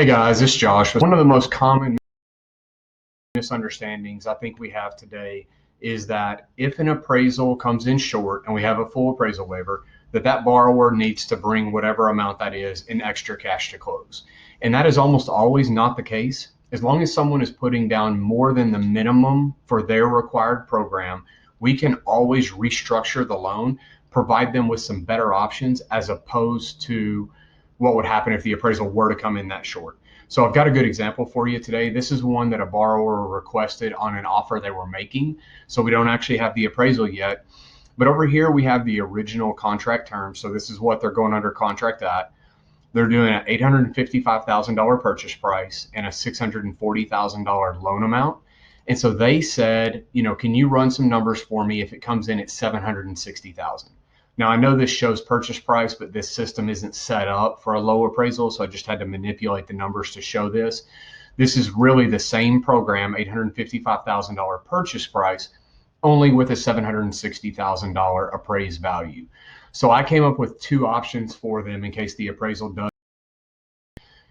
Hey guys, it's Josh. One of the most common misunderstandings I think we have today is that if an appraisal comes in short and we have a full appraisal waiver, that borrower needs to bring whatever amount that is in extra cash to close. And that is almost always not the case. As long as someone is putting down more than the minimum for their required program, we can always restructure the loan, provide them with some better options as opposed to what would happen if the appraisal were to come in that short. So I've got a good example for you today. This is one that a borrower requested on an offer they were making. So we don't actually have the appraisal yet. But over here, we have the original contract terms. So this is what they're going under contract at. They're doing an $855,000 purchase price and a $640,000 loan amount. And so they said, can you run some numbers for me if it comes in at $760,000? Now, I know this shows purchase price, but this system isn't set up for a low appraisal, so I just had to manipulate the numbers to show this. This is really the same program, $855,000 purchase price, only with a $760,000 appraised value. So I came up with two options for them in case the appraisal does.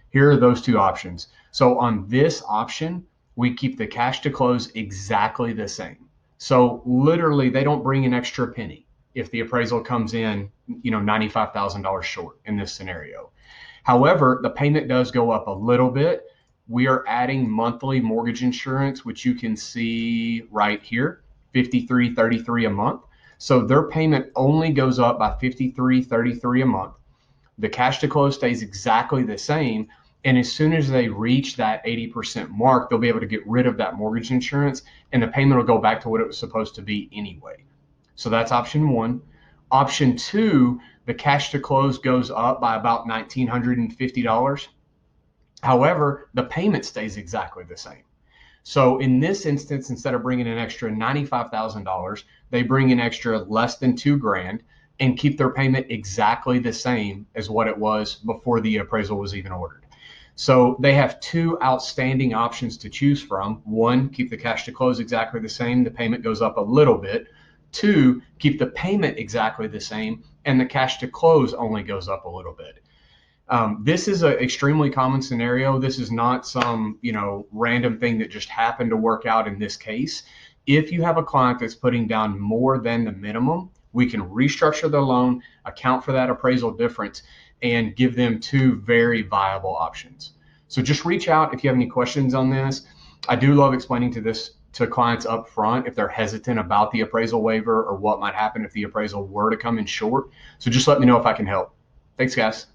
Here are those two options. So on this option, we keep the cash to close exactly the same. So literally, they don't bring an extra penny if the appraisal comes in, $95,000 short in this scenario. However, the payment does go up a little bit. We are adding monthly mortgage insurance, which you can see right here, $53.33 a month. So their payment only goes up by $53.33 a month. The cash to close stays exactly the same. And as soon as they reach that 80% mark, they'll be able to get rid of that mortgage insurance and the payment will go back to what it was supposed to be anyway. So that's option one. Option two, the cash to close goes up by about $1,950. However, the payment stays exactly the same. So in this instance, instead of bringing an extra $95,000, they bring an extra less than $2,000 and keep their payment exactly the same as what it was before the appraisal was even ordered. So they have two outstanding options to choose from. One, keep the cash to close exactly the same. The payment goes up a little bit. Two, keep the payment exactly the same and the cash to close only goes up a little bit. This is an extremely common scenario. This is not some, random thing that just happened to work out in this case. If you have a client that's putting down more than the minimum, we can restructure the loan, account for that appraisal difference, and give them two very viable options. So just reach out if you have any questions on this. I do love explaining to clients up front if they're hesitant about the appraisal waiver or what might happen if the appraisal were to come in short. So just let me know if I can help. Thanks, guys.